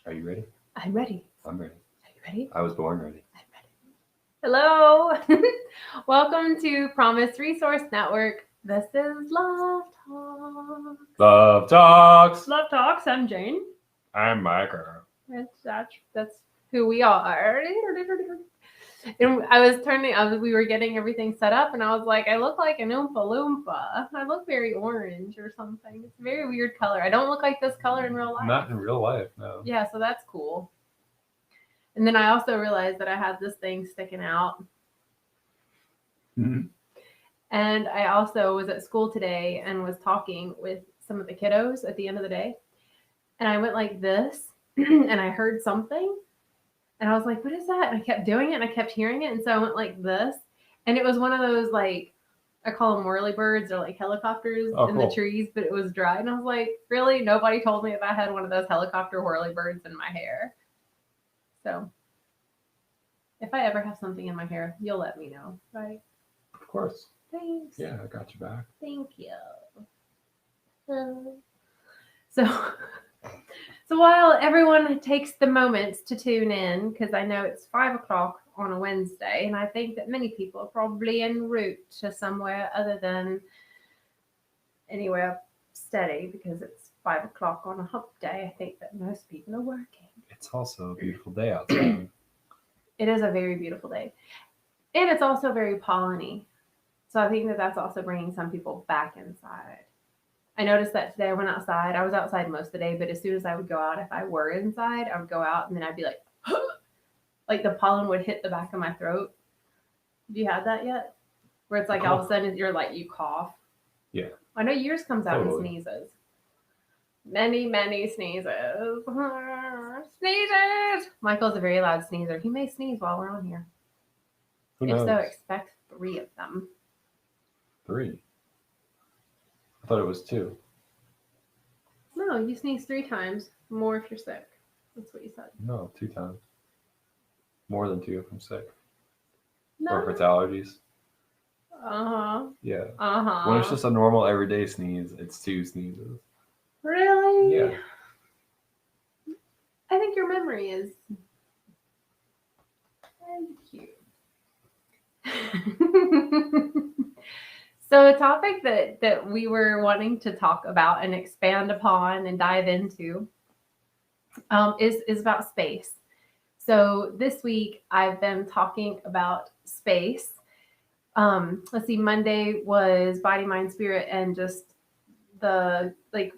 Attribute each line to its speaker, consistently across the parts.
Speaker 1: Are you ready?
Speaker 2: I'm ready.
Speaker 1: I'm ready.
Speaker 2: Are you ready?
Speaker 1: I was born ready.
Speaker 2: I'm ready. Hello. Welcome to Promise Resource Network. This is Love Talks.
Speaker 1: Love Talks.
Speaker 2: Love Talks. I'm Jane.
Speaker 1: I'm Michael.
Speaker 2: That's who we are. And we were getting everything set up, and I was like, I look like an Oompa Loompa. I look very orange or something. It's a very weird color. I don't look like this color in real life.
Speaker 1: Not in real life, no.
Speaker 2: Yeah, so that's cool. And then I also realized that I had this thing sticking out.
Speaker 1: Mhm.
Speaker 2: And I also was at school today and was talking with some of the kiddos at the end of the day. And I went like this and I heard something. And I was like, what is that? And I kept doing it and I kept hearing it. And so I went like this. And it was one of those, like, I call them whirly birds or like helicopters in the
Speaker 1: Cool.
Speaker 2: trees, but it was dry. And I was like, really? Nobody told me if I had one of those helicopter whirly birds in my hair. So if I ever have something in my hair, you'll let me know, right?
Speaker 1: Of course.
Speaker 2: Thanks.
Speaker 1: Yeah, I got you back.
Speaker 2: Thank you. So, so while everyone takes the moments to tune in, because I know it's 5 o'clock on a Wednesday, and I think that many people are probably en route to somewhere other than anywhere steady, because it's 5 o'clock on a hump day. I think that most people are working.
Speaker 1: It's also a beautiful day outside.
Speaker 2: It is a very beautiful day, and it's also very polleny. So I think that that's also bringing some people back inside. I noticed that today I went outside. I was outside most of the day, but as soon as I would go out, if I were inside, I would go out and then I'd be like the pollen would hit the back of my throat. Have you had that yet? Where it's like all of a sudden you're like, you cough.
Speaker 1: Yeah.
Speaker 2: I know yours comes out
Speaker 1: Totally.
Speaker 2: and sneezes. Many, many sneezes. Sneezes! Michael's a very loud sneezer. He may sneeze while we're on here.
Speaker 1: Who
Speaker 2: If
Speaker 1: knows?
Speaker 2: so, expect 3 of them.
Speaker 1: 3. I thought it was 2.
Speaker 2: No, you sneeze 3 times. More if you're sick. That's what you said.
Speaker 1: No, 2 times. More than 2 if I'm sick.
Speaker 2: No.
Speaker 1: Or if it's allergies.
Speaker 2: Uh-huh.
Speaker 1: Yeah.
Speaker 2: Uh-huh.
Speaker 1: When it's just a normal everyday sneeze, it's 2 sneezes.
Speaker 2: Really?
Speaker 1: Yeah.
Speaker 2: I think your memory is cute. So a topic that we were wanting to talk about and expand upon and dive into is about space. So this week I've been talking about space. Let's see, Monday was body, mind, spirit, and just the like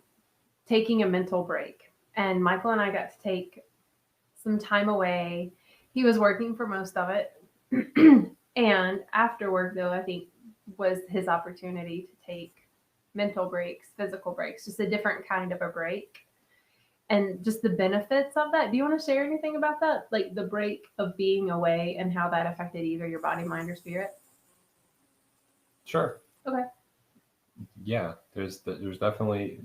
Speaker 2: taking a mental break. And Michael and I got to take some time away. He was working for most of it. And after work, though, I think was his opportunity to take mental breaks, physical breaks, just a different kind of a break. And just the benefits of that. Do you want to share anything about that? Like the break of being away and how that affected either your body, mind, or spirit?
Speaker 1: Sure.
Speaker 2: Okay.
Speaker 1: Yeah, there's definitely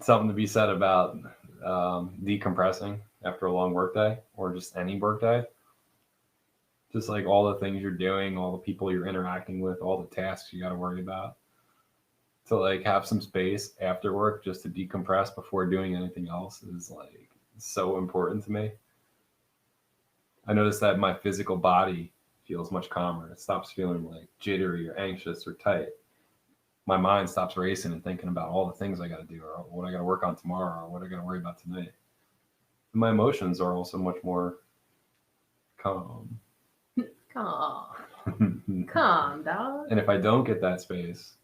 Speaker 1: something to be said about decompressing after a long workday or just any workday. Just like all the things you're doing, all the people you're interacting with, all the tasks you got to worry about. To like have some space after work just to decompress before doing anything else is like so important to me. I notice that my physical body feels much calmer. It stops feeling like jittery or anxious or tight. My mind stops racing and thinking about all the things I got to do or what I got to work on tomorrow or what I got to worry about tonight. And my emotions are also much more calm.
Speaker 2: Calm, dog.
Speaker 1: And if I don't get that space,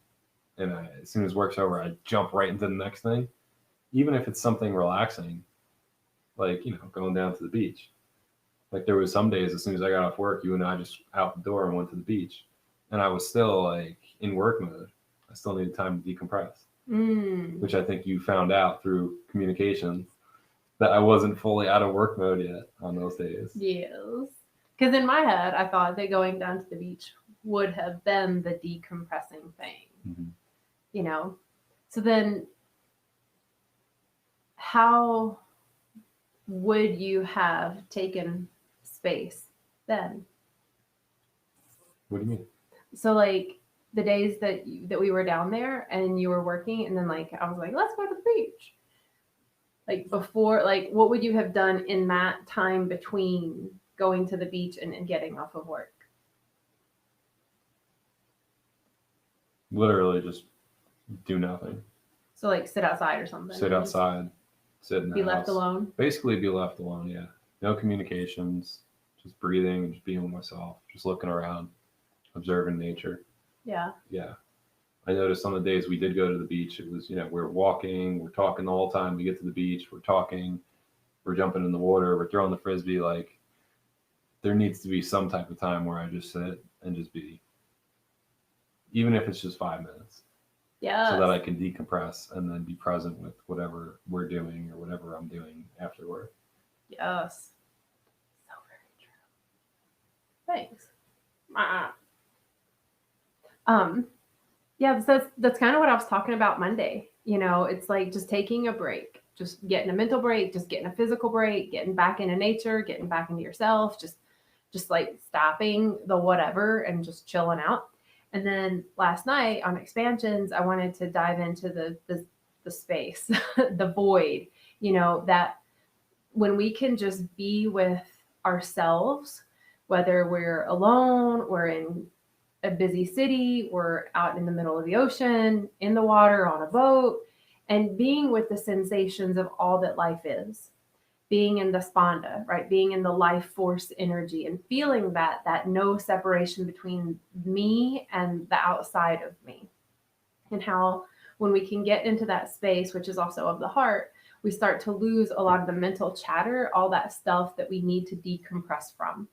Speaker 1: and as soon as work's over, I jump right into the next thing, even if it's something relaxing, like going down to the beach. Like there was some days as soon as I got off work, you and I just out the door and went to the beach, and I was still like in work mode. I still needed time to decompress, which I think you found out through communication that I wasn't fully out of work mode yet on those days.
Speaker 2: Yes. Because in my head, I thought that going down to the beach would have been the decompressing thing.
Speaker 1: Mm-hmm.
Speaker 2: So then how would you have taken space then?
Speaker 1: What do you mean?
Speaker 2: So like the days that we were down there and you were working, and then like I was like, let's go to the beach. Like before, like what would you have done in that time between going to the beach and getting off of work?
Speaker 1: Literally just do nothing.
Speaker 2: So like sit outside or something.
Speaker 1: Sit
Speaker 2: and just
Speaker 1: outside, sit in the
Speaker 2: Be
Speaker 1: house.
Speaker 2: left alone.
Speaker 1: Basically be left alone, yeah. No communications, just breathing and just being with myself, just looking around, observing nature.
Speaker 2: Yeah.
Speaker 1: Yeah. I noticed on the days we did go to the beach, it was, we're walking, we're talking the whole time we get to the beach, we're talking, we're jumping in the water, we're throwing the frisbee. Like, there needs to be some type of time where I just sit and just be, even if it's just 5 minutes,
Speaker 2: Yeah.
Speaker 1: so that I can decompress and then be present with whatever we're doing or whatever I'm doing afterward.
Speaker 2: Yes. So very true. Thanks. Yeah, so that's kind of what I was talking about Monday. It's like just taking a break, just getting a mental break, just getting a physical break, getting back into nature, getting back into yourself, just like stopping the whatever and just chilling out. And then last night on expansions, I wanted to dive into the space, the void, that when we can just be with ourselves, whether we're alone, we're in a busy city, we're out in the middle of the ocean, in the water, on a boat, and being with the sensations of all that life is, being in the spanda, right? Being in the life force energy and feeling that no separation between me and the outside of me. And how when we can get into that space, which is also of the heart, we start to lose a lot of the mental chatter, all that stuff that we need to decompress from.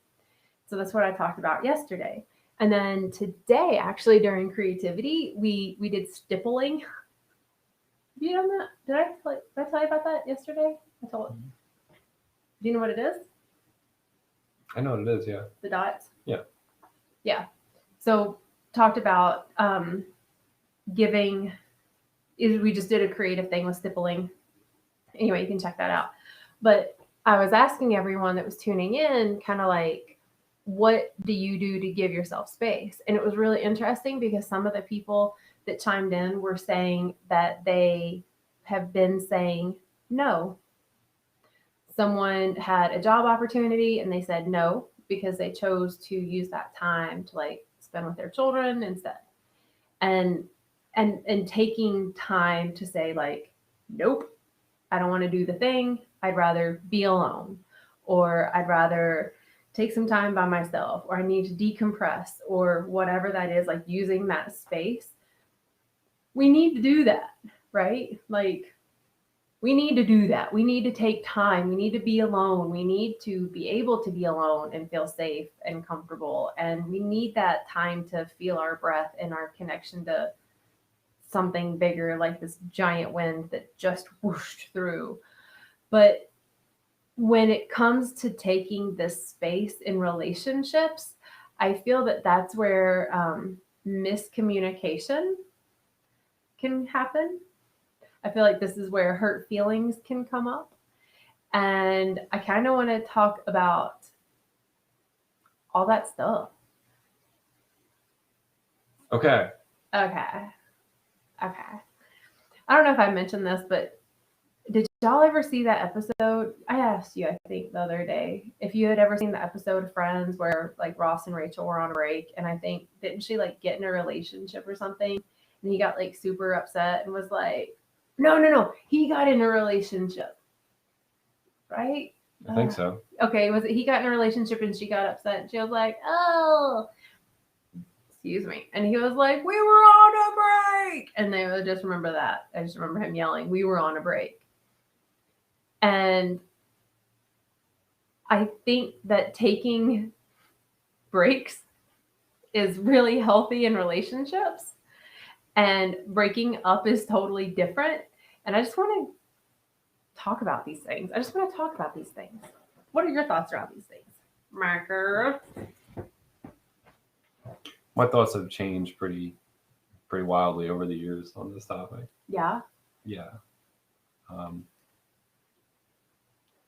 Speaker 2: So that's what I talked about yesterday. And then today, actually during creativity, we did stippling. Have you done that? Did I tell you about that yesterday? I told. Do you know what it is?
Speaker 1: I know what it is, yeah.
Speaker 2: The dots?
Speaker 1: Yeah.
Speaker 2: Yeah. So talked about giving, we just did a creative thing with stippling. Anyway, you can check that out. But I was asking everyone that was tuning in kind of like, what do you do to give yourself space? And it was really interesting because some of the people that chimed in were saying that they have been saying no. Someone had a job opportunity and they said no because they chose to use that time to like spend with their children instead. And taking time to say like, nope, I don't want to do the thing. I'd rather be alone, or I'd rather take some time by myself, or I need to decompress, or whatever that is, like using that space. We need to do that, right? Like we need to do that. We need to take time. We need to be alone. We need to be able to be alone and feel safe and comfortable. And we need that time to feel our breath and our connection to something bigger, like this giant wind that just whooshed through. But when it comes to taking this space in relationships, I feel that that's where miscommunication can happen. I feel like this is where hurt feelings can come up. And I kind of want to talk about all that stuff.
Speaker 1: Okay.
Speaker 2: I don't know if I mentioned this, but did y'all ever see that episode? I asked you, I think, the other day, if you had ever seen the episode of Friends where like Ross and Rachel were on a break, and I think, didn't she like get in a relationship or something? And he got like super upset and was like, no, he got in a relationship, right?
Speaker 1: I think so.
Speaker 2: Okay, was it he got in a relationship and she got upset and she was like, oh, excuse me. And he was like, we were on a break. And they would just remember that. I just remember him yelling, we were on a break. And I think that taking breaks is really healthy in relationships, and breaking up is totally different. And I just want to talk about these things. What are your thoughts around these things, Marker?
Speaker 1: My thoughts have changed pretty wildly over the years on this topic.
Speaker 2: Yeah.
Speaker 1: Yeah.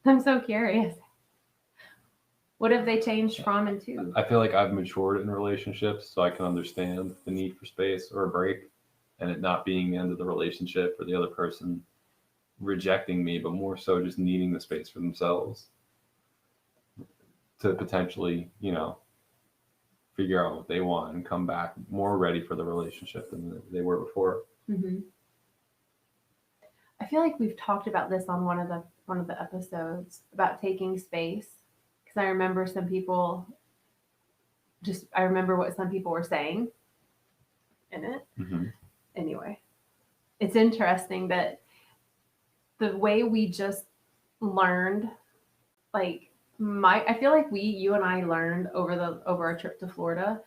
Speaker 2: I'm so curious. What have they changed from and to?
Speaker 1: I feel like I've matured in relationships, so I can understand the need for space or a break, and it not being the end of the relationship or the other person rejecting me, but more so just needing the space for themselves to potentially, figure out what they want and come back more ready for the relationship than they were before.
Speaker 2: Mm-hmm. I feel like we've talked about this on one of the episodes about taking space, because I remember I remember what some people were saying in it.
Speaker 1: Mm-hmm.
Speaker 2: Anyway, it's interesting that the way we just learned, like I feel like you and I learned over our trip to Florida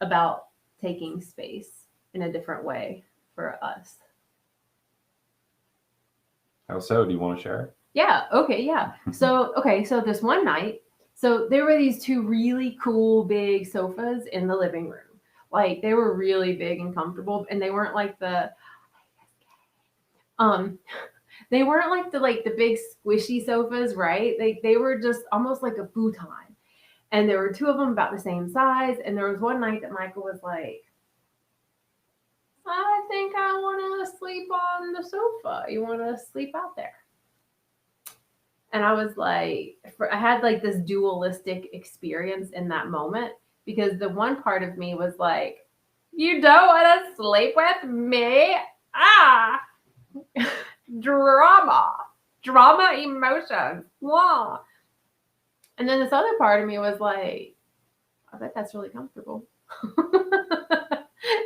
Speaker 2: about taking space in a different way for us.
Speaker 1: How so? Do you want to share?
Speaker 2: Yeah. Okay. Yeah. So this one night, so there were these two really cool big sofas in the living room. Like they were really big and comfortable, and they weren't like um they weren't like the big squishy sofas, right? They were just almost like a futon. And there were two of them about the same size. And there was one night that Michael was like, I think I want to sleep on the sofa. You want to sleep out there? And I was like, I had like this dualistic experience in that moment, because the one part of me was like, you don't want to sleep with me? Ah, drama emotions. Wow. And then this other part of me was like, I bet that's really comfortable.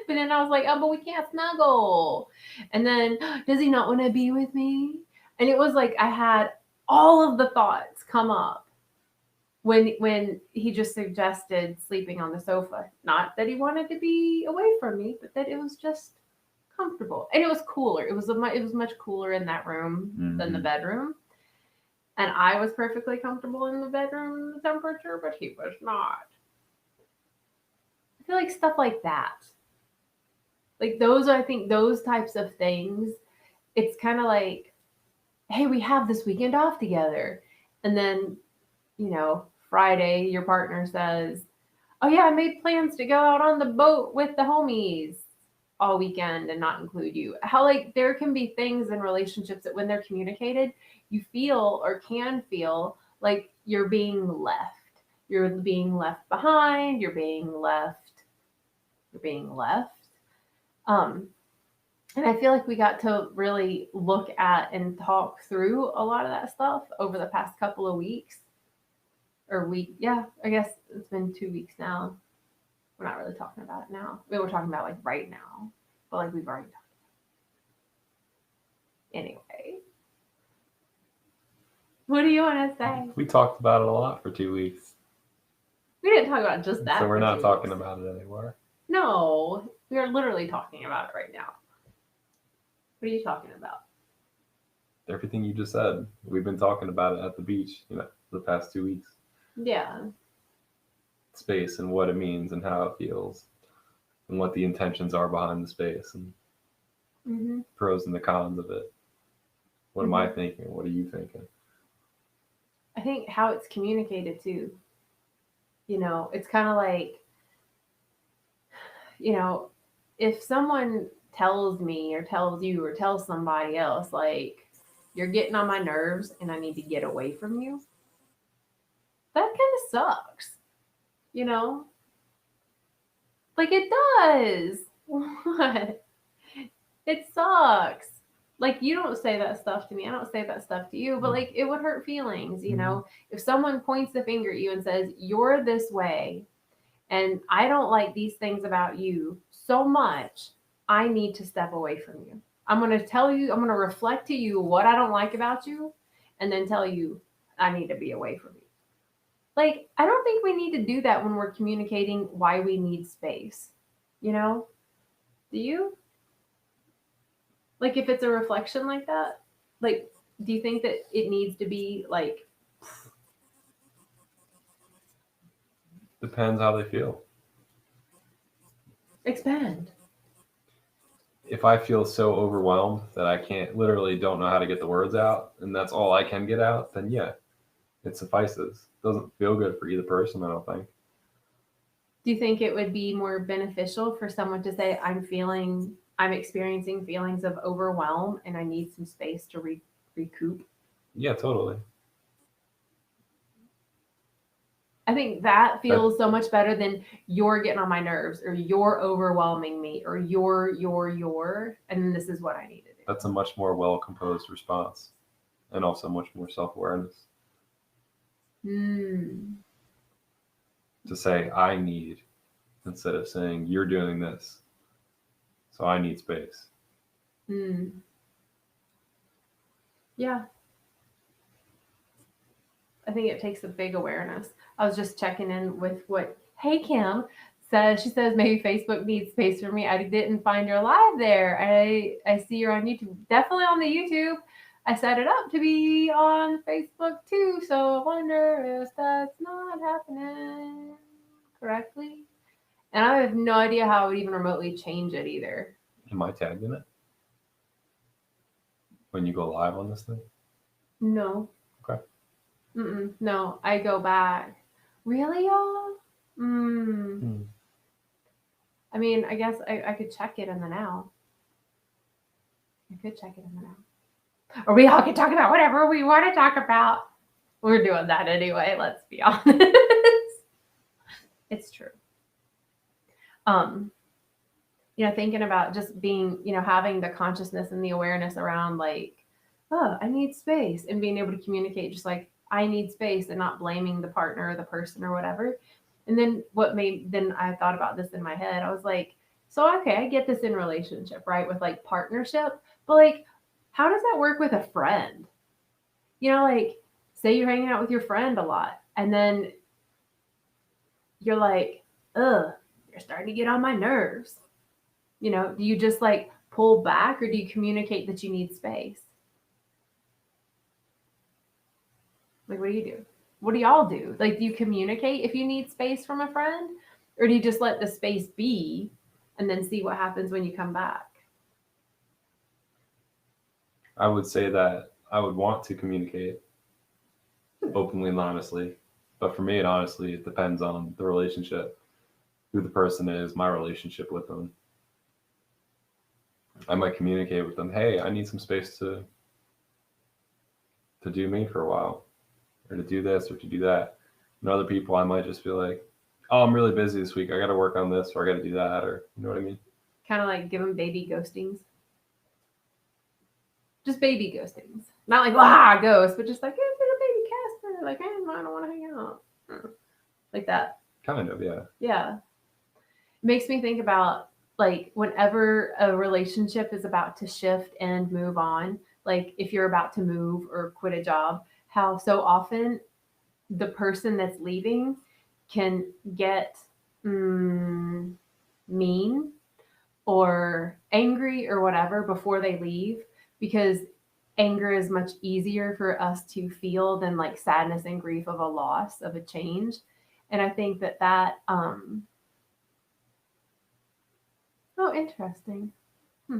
Speaker 2: But then I was like, oh, but we can't snuggle. And then, does he not want to be with me? And it was like I had all of the thoughts come up when he just suggested sleeping on the sofa. Not that he wanted to be away from me, but that it was just comfortable. And it was cooler. It was much cooler in that room than the bedroom. And I was perfectly comfortable in the bedroom temperature, but he was not. I feel like stuff like that. Like I think those types of things, it's kind of like, hey, we have this weekend off together. And then, Friday, your partner says, oh yeah, I made plans to go out on the boat with the homies all weekend and not include you. How like there can be things in relationships that when they're communicated, you feel or can feel like you're being left. You're being left behind. You're being left. And I feel like we got to really look at and talk through a lot of that stuff over the past couple of weeks. Yeah, I guess it's been 2 weeks now. We're not really talking about it now. We were talking about like right now, but like we've already talked about it. Anyway, what do you want to say?
Speaker 1: We talked about it a lot for 2 weeks.
Speaker 2: We didn't talk about just that.
Speaker 1: So we're not talking about it anymore.
Speaker 2: No, we are literally talking about it right now. What are you talking about?
Speaker 1: Everything you just said. We've been talking about it at the beach, the past 2 weeks.
Speaker 2: Yeah.
Speaker 1: Space and what it means and how it feels and what the intentions are behind the space and pros and the cons of it. What am I thinking? What are you thinking?
Speaker 2: I think how it's communicated too. It's kind of like, if someone tells me or tells you or tells somebody else, like, you're getting on my nerves and I need to get away from you, that kind of sucks. Like it does. What? It sucks. Like you don't say that stuff to me. I don't say that stuff to you, but like it would hurt feelings, If someone points the finger at you and says, you're this way and I don't like these things about you so much, I need to step away from you. I'm going to reflect to you what I don't like about you and then tell you I need to be away from you. Like, I don't think we need to do that when we're communicating why we need space. Do you? Like, if it's a reflection like that, like, do you think that it needs to be like?
Speaker 1: Depends how they feel.
Speaker 2: Expand.
Speaker 1: If I feel so overwhelmed that I don't know how to get the words out, and that's all I can get out, then yeah, it suffices. It doesn't feel good for either person, I don't think.
Speaker 2: Do you think it would be more beneficial for someone to say, I'm experiencing feelings of overwhelm and I need some space to recoup.
Speaker 1: Yeah, totally.
Speaker 2: I think that feels so much better than you're getting on my nerves or you're overwhelming me or you're, and this is what I need to do.
Speaker 1: That's a much more well-composed response and also much more self-awareness.
Speaker 2: Mm.
Speaker 1: To say I need instead of saying you're doing this, so I need space.
Speaker 2: Mm. Yeah. I think it takes a big awareness. I was just checking in with what Hey Kim says. She says maybe Facebook needs space for me. I didn't find your live there. I see you're on YouTube. Definitely on the YouTube. I set it up to be on Facebook too, so I wonder if that's not happening correctly. And I have no idea how I would even remotely change it either.
Speaker 1: Am I tagged in it when you go live on this thing?
Speaker 2: No.
Speaker 1: Okay.
Speaker 2: No, I go back. Really, y'all? I mean, I guess I could check it in the now. I could check it in the now. Or we all can talk about whatever we want to talk about. We're doing that anyway, let's be honest. It's true. Thinking about just being, having the consciousness and the awareness around like, oh, I need space, and being able to communicate just like I need space and not blaming the partner or the person or whatever. And then then I thought about this in my head. I was like, so, okay, I get this in relationship, right? With like partnership, but like, how does that work with a friend? Like say you're hanging out with your friend a lot and then you're like, ugh, you're starting to get on my nerves. Do you just like pull back or do you communicate that you need space? Like, what do you do? What do y'all do? Like, do you communicate if you need space from a friend? Or do you just let the space be and then see what happens when you come back?
Speaker 1: I would say that I would want to communicate openly and honestly. But for me, it depends on the relationship, who the person is, my relationship with them. I might communicate with them, hey, I need some space to do me for a while, or to do this or to do that. And other people, I might just be like, oh, I'm really busy this week. I got to work on this, or I got to do that, or you know what I mean?
Speaker 2: Kind of like give them baby ghostings. Just baby ghostings. Not like, ghost, but just like, it's a baby Casper. Like, I don't want to hang out. Like that.
Speaker 1: Kind of, yeah.
Speaker 2: Yeah. It makes me think about like whenever a relationship is about to shift and move on, like if you're about to move or quit a job, how so often the person that's leaving can get mean or angry or whatever before they leave, because anger is much easier for us to feel than like sadness and grief of a loss, of a change. And I think that interesting. I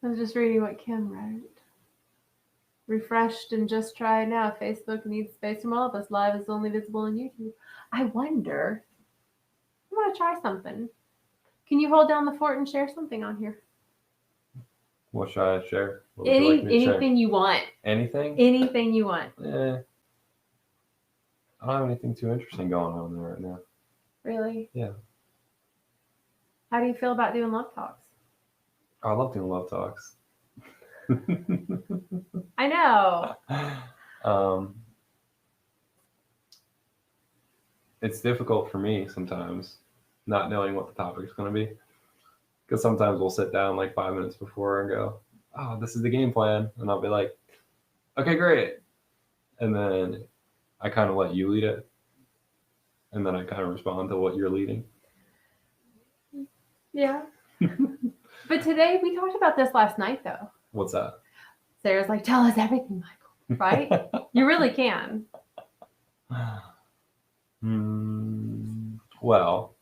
Speaker 2: was just reading what Kim wrote. Refreshed and just try now. Facebook needs space from all of us. Live is only visible on YouTube. I wonder. I want to try something. Can you hold down the fort and share something on here?
Speaker 1: What should I share? What would you like me to share?
Speaker 2: Anything you want.
Speaker 1: Anything?
Speaker 2: Anything you want.
Speaker 1: I don't have anything too interesting going on there right now.
Speaker 2: Really?
Speaker 1: Yeah.
Speaker 2: How do you feel about doing love talks?
Speaker 1: Oh, I love doing love talks.
Speaker 2: I know.
Speaker 1: It's difficult for me sometimes, not knowing what the topic is going to be. Because sometimes we'll sit down like 5 minutes before and go, oh, this is the game plan. And I'll be like, okay, great. And then I kind of let you lead it. And then I kind of respond to what you're leading.
Speaker 2: Yeah. But today, we talked about this last night, though.
Speaker 1: What's that?
Speaker 2: Sarah's like, tell us everything, Michael, right? You really can.
Speaker 1: Well,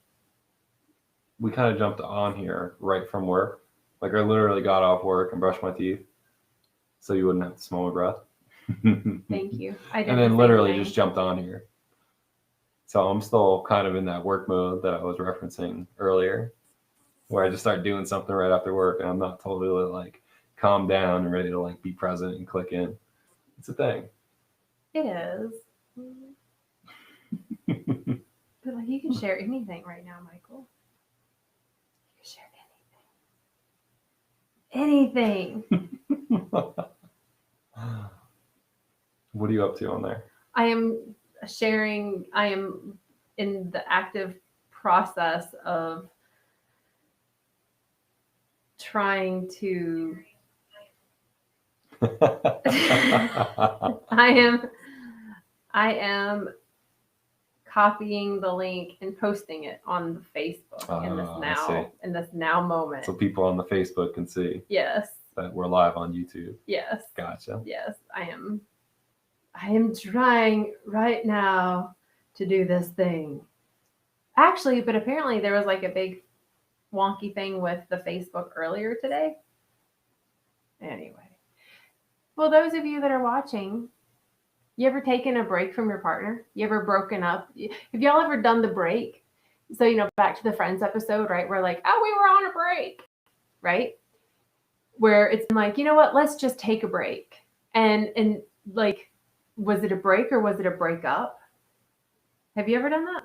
Speaker 1: we kind of jumped on here right from work. Like I literally got off work and brushed my teeth so you wouldn't have to smell my breath.
Speaker 2: Thank you.
Speaker 1: And then literally just jumped on here. So I'm still kind of in that work mode that I was referencing earlier, where I just start doing something right after work and I'm not totally like calm down and ready to like be present and click in. It's a thing.
Speaker 2: It is. But like you can share anything right now, Michael. You can share anything. Anything.
Speaker 1: What are you up to on there?
Speaker 2: I am in the active process of trying to I am copying the link and posting it on the Facebook in this now moment.
Speaker 1: So people on the Facebook can see
Speaker 2: Yes.
Speaker 1: that we're live on YouTube.
Speaker 2: Yes.
Speaker 1: Gotcha.
Speaker 2: Yes, I am trying right now to do this thing. Actually, but apparently there was like a big wonky thing with the Facebook earlier today. Anyway. Well, those of you that are watching, you ever taken a break from your partner? You ever broken up? Have y'all ever done the break? So, back to the Friends episode, right? We're like, oh, we were on a break, right? Where it's like, you know what? Let's just take a break. And like, was it a break or was it a breakup? Have you ever done that?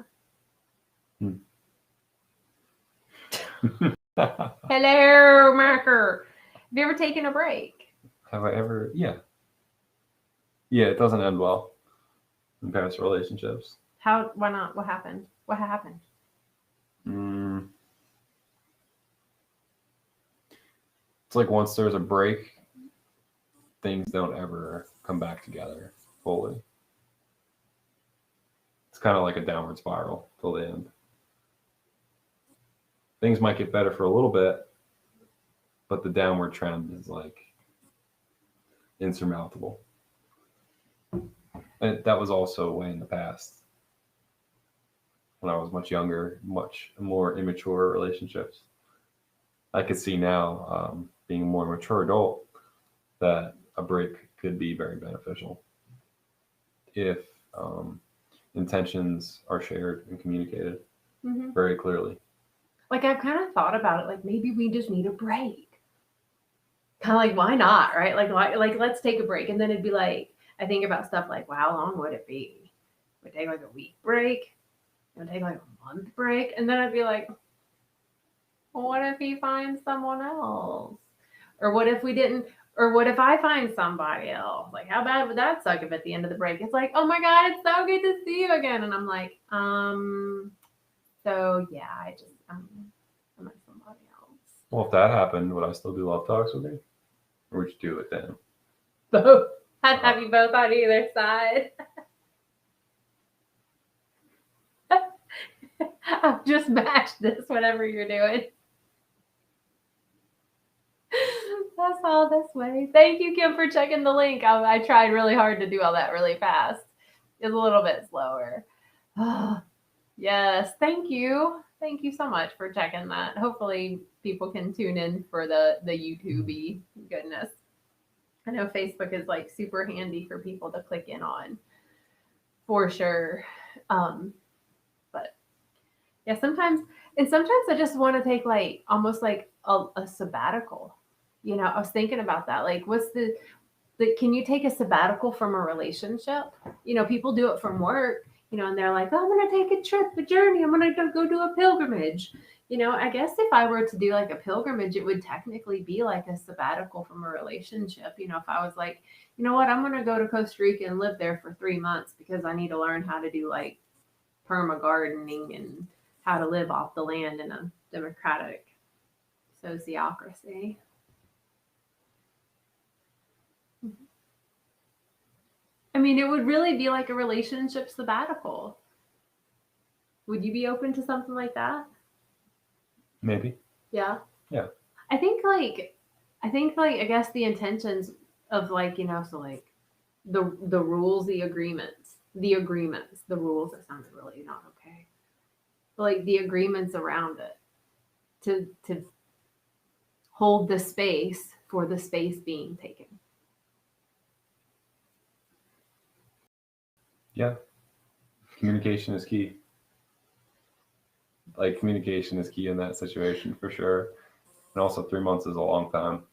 Speaker 2: Hello, Marker. Have you ever taken a break?
Speaker 1: Have I ever? Yeah. Yeah, it doesn't end well in past relationships.
Speaker 2: Why not? What happened? What happened?
Speaker 1: It's like once there's a break, things don't ever come back together fully. It's kind of like a downward spiral till the end. Things might get better for a little bit, but the downward trend is like insurmountable. And that was also way in the past when I was much younger, much more immature relationships. I could see now, being a more mature adult, that a break could be very beneficial if intentions are shared and communicated very clearly.
Speaker 2: Like I've kind of thought about it, like maybe we just need a break. Kind of like, why not, right? Like let's take a break. And then it'd be like, I think about stuff like, well, how long would it be? Would it take like a week break? It would take like a month break. And then I'd be like, well, what if he finds someone else? Or what if we didn't? Or what if I find somebody else? Like, how bad would that suck if at the end of the break, it's like, oh my God, it's so good to see you again. And I'm like, so yeah, I'm with somebody else.
Speaker 1: Well, if that happened, would I still do love talks with you? Or would you do it then?
Speaker 2: Both. I'd have you both on either side. I'll just match this, whatever you're doing. That's all this way. Thank you, Kim, for checking the link. I tried really hard to do all that really fast. It's a little bit slower. Yes, thank you. Thank you so much for checking that. Hopefully people can tune in for the YouTube-y goodness. I know Facebook is like super handy for people to click in on, for sure. But yeah, sometimes I just want to take like almost like a sabbatical. I was thinking about that. Like, what's can you take a sabbatical from a relationship? People do it from work, and they're like, oh, I'm going to take a trip, a journey. I'm going to go do a pilgrimage. I guess if I were to do like a pilgrimage, it would technically be like a sabbatical from a relationship. If I was like, you know what, I'm going to go to Costa Rica and live there for 3 months because I need to learn how to do like perma gardening and how to live off the land in a democratic sociocracy. I mean, it would really be like a relationship sabbatical. Would you be open to something like that?
Speaker 1: Maybe.
Speaker 2: Yeah.
Speaker 1: Yeah.
Speaker 2: I think I guess the intentions of like, so like the rules, the agreements, the rules, that sounded really not okay. But like the agreements around it to hold the space for the space being taken.
Speaker 1: Yeah. Communication is key. Like communication is key in that situation for sure. And also 3 months is a long time.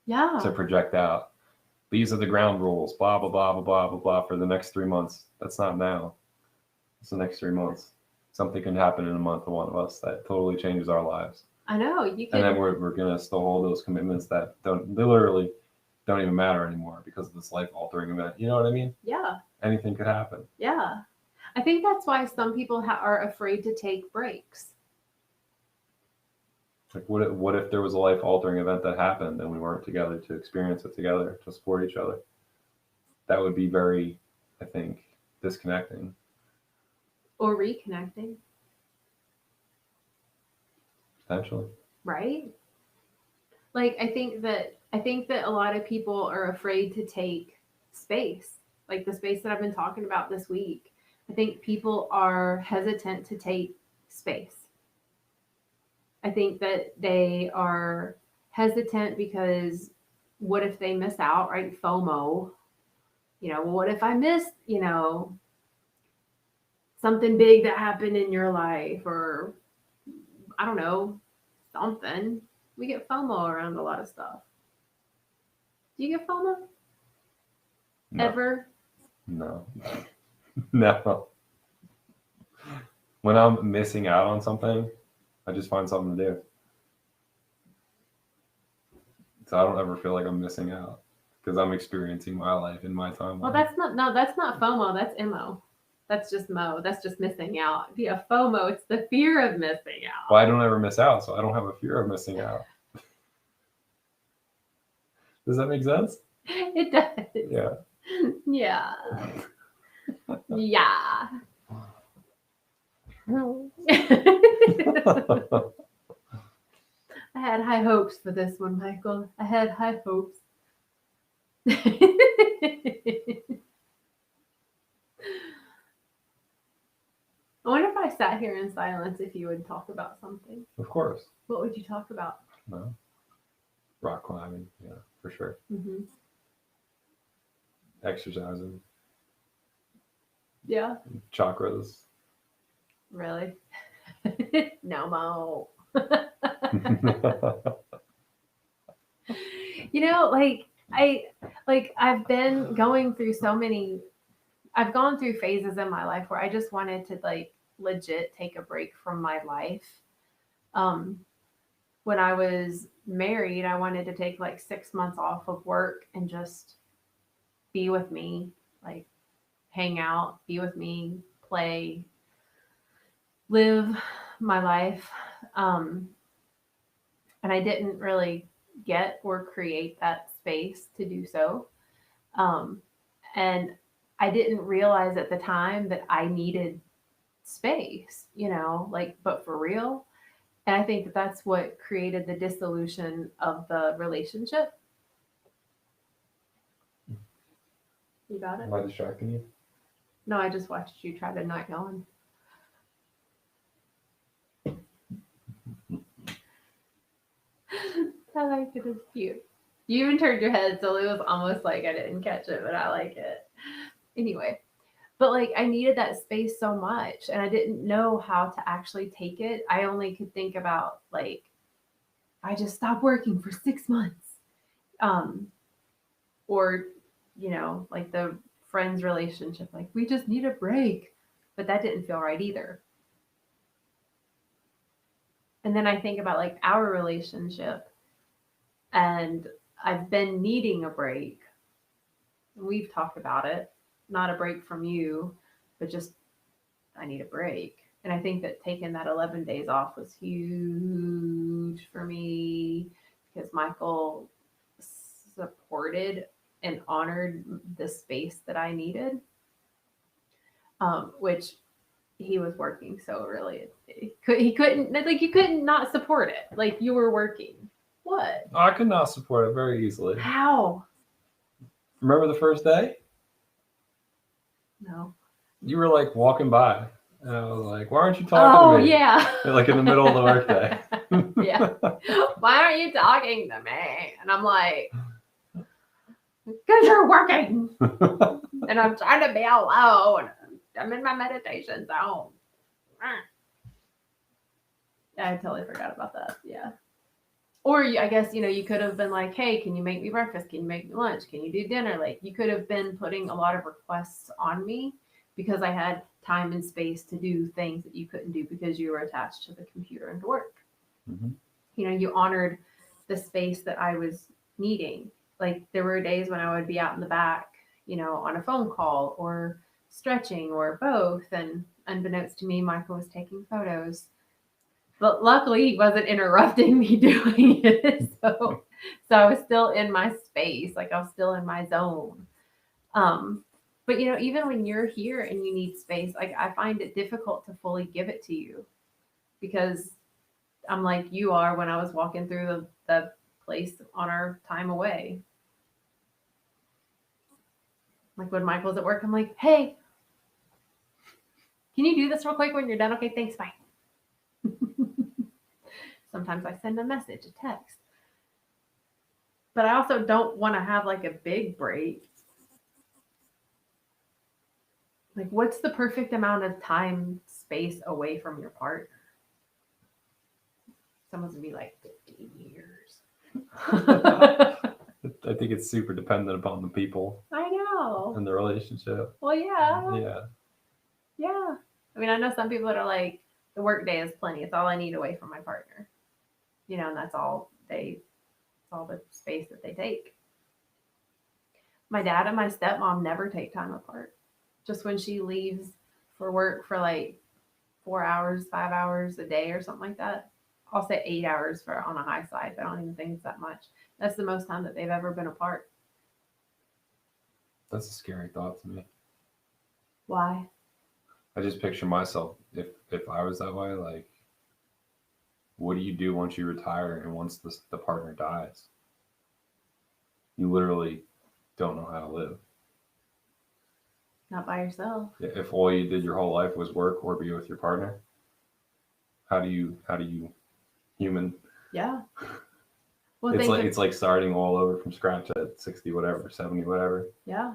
Speaker 2: Yeah.
Speaker 1: to project out. These are the ground rules, blah, blah, blah, blah, blah, blah, blah, for the next 3 months. That's not now. It's the next 3 months. Something can happen in a month to one of us that totally changes our lives.
Speaker 2: I know. You
Speaker 1: And then
Speaker 2: can.
Speaker 1: we're going to still hold those commitments that literally don't even matter anymore because of this life altering event. You know what I mean?
Speaker 2: Yeah.
Speaker 1: Anything could happen.
Speaker 2: Yeah. I think that's why some people are afraid to take breaks.
Speaker 1: Like, what if there was a life altering event that happened and we weren't together to experience it together, to support each other? That would be very, I think, disconnecting.
Speaker 2: Or reconnecting,
Speaker 1: Potentially.
Speaker 2: right? Like I think that a lot of people are afraid to take space. Like the space that I've been talking about this week. I think people are hesitant to take space. I think that they are hesitant because what if they miss out, right? FOMO. What if I miss, something big that happened in your life, or I don't know, something. We get FOMO around a lot of stuff. Do you get FOMO?
Speaker 1: No.
Speaker 2: Ever?
Speaker 1: No. No. When I'm missing out on something, I just find something to do. So I don't ever feel like I'm missing out because I'm experiencing my life in my timeline.
Speaker 2: Well, that's not FOMO. That's MO. That's just Mo. That's just missing out. Yeah, FOMO, it's the fear of missing out.
Speaker 1: Well, I don't ever miss out, so I don't have a fear of missing out. Does that make sense?
Speaker 2: It does.
Speaker 1: Yeah.
Speaker 2: Yeah. Yeah. I had high hopes for this one, Michael. I had high hopes. I wonder if I sat here in silence if you would talk about something.
Speaker 1: Of course.
Speaker 2: What would you talk about?
Speaker 1: No. Rock climbing, yeah, for sure.
Speaker 2: Mm-hmm.
Speaker 1: Exercising,
Speaker 2: Yeah.
Speaker 1: chakras.
Speaker 2: Really? No mo. I've been going through I've gone through phases in my life where I just wanted to legit take a break from my life. When I was married, I wanted to take 6 months off of work and just be with me, hang out, be with me, play, live my life. And I didn't really get or create that space to do so. And I didn't realize at the time that I needed space, but for real. And I think that that's what created the dissolution of the relationship. You got it?
Speaker 1: Am I distracting you?
Speaker 2: No, I just watched you try to not yawn. I like it. It's cute. You even turned your head, so it was almost like I didn't catch it, but I like it. Anyway, but I needed that space so much, and I didn't know how to actually take it. I only could think about I just stopped working for 6 months, or the friends relationship, we just need a break, but that didn't feel right either. And then I think about our relationship, and I've been needing a break. We've talked about it, not a break from you, but just I need a break. And I think that taking that 11 days off was huge for me because Michael supported and honored the space that I needed, which he was working. So really, he couldn't, you couldn't not support it. You were working. What?
Speaker 1: I could not support it very easily.
Speaker 2: How?
Speaker 1: Remember the first day?
Speaker 2: No.
Speaker 1: You were walking by, and I was like, "Why aren't you talking to me?"
Speaker 2: Oh yeah.
Speaker 1: In the middle of the workday.
Speaker 2: Yeah. Why aren't you talking to me? And I'm like, because you're working, and I'm trying to be alone. I'm in my meditation zone. Yeah, I totally forgot about that. Yeah. Or I guess, you could have been like, hey, can you make me breakfast? Can you make me lunch? Can you do dinner? Like, you could have been putting a lot of requests on me because I had time and space to do things that you couldn't do because you were attached to the computer and to work.
Speaker 1: Mm-hmm.
Speaker 2: You honored the space that I was needing. Like, there were days when I would be out in the back, on a phone call or stretching or both. And unbeknownst to me, Michael was taking photos. But luckily, he wasn't interrupting me doing it. So I was still in my space. Like, I was still in my zone. But, even when you're here and you need space, like, I find it difficult to fully give it to you because I'm like you are when I was walking through the place on our time away. Like, when Michael's at work, I'm like, hey, can you do this real quick when you're done? Okay, thanks, bye. Sometimes I send a message, a text. But I also don't want to have like a big break. Like, what's the perfect amount of time, space away from your partner? Someone's gonna be like 15 years.
Speaker 1: I think it's super dependent upon the people
Speaker 2: I know.
Speaker 1: and the relationship.
Speaker 2: Well, yeah.
Speaker 1: Yeah.
Speaker 2: Yeah. I mean, I know some people that are like, the work day is plenty. It's all I need away from my partner. And that's all the space that they take. My dad and my stepmom never take time apart. Just when she leaves for work for like 4 hours, 5 hours a day or something like that. I'll say 8 hours on a high side, but I don't even think it's that much. That's the most time that they've ever been apart.
Speaker 1: That's a scary thought to me.
Speaker 2: Why?
Speaker 1: I just picture myself if I was that way, like, what do you do once you retire and once the partner dies? You literally don't know how to live.
Speaker 2: Not by yourself.
Speaker 1: If all you did your whole life was work or be with your partner, how do you human?
Speaker 2: Yeah. Well,
Speaker 1: it's like starting all over from scratch at 60 whatever, 70 whatever.
Speaker 2: Yeah.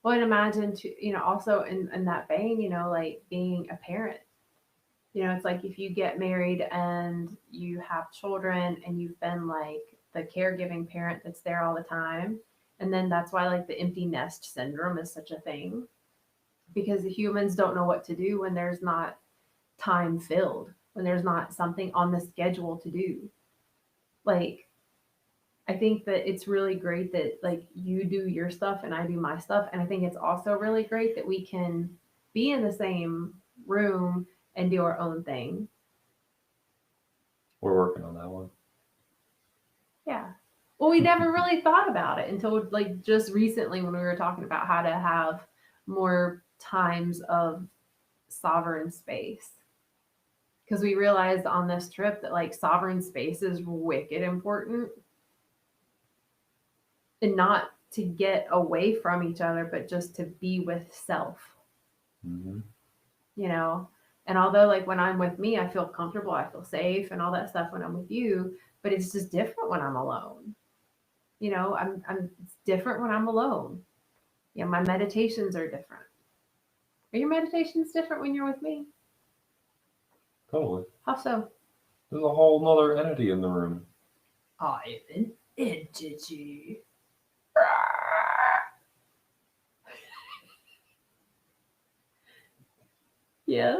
Speaker 2: Well, and imagine also in that vein, like being a parent. It's like if you get married and you have children and you've been like the caregiving parent that's there all the time. And then that's why like the empty nest syndrome is such a thing, because the humans don't know what to do when there's not time filled, when there's not something on the schedule to do. Like, I think that it's really great that like you do your stuff and I do my stuff. And I think it's also really great that we can be in the same room and do our own thing.
Speaker 1: We're working on that one.
Speaker 2: Yeah. Well, we never really thought about it until like just recently when we were talking about how to have more times of sovereign space. Because we realized on this trip that like sovereign space is wicked important. And not to get away from each other, but just to be with self.
Speaker 1: Mm-hmm.
Speaker 2: And although like when I'm with me, I feel comfortable, I feel safe and all that stuff when I'm with you, but it's just different when I'm alone. It's different when I'm alone. My meditations are different. Are your meditations different when you're with me?
Speaker 1: Totally.
Speaker 2: How so?
Speaker 1: There's a whole nother entity in the room.
Speaker 2: I am an entity. Yes.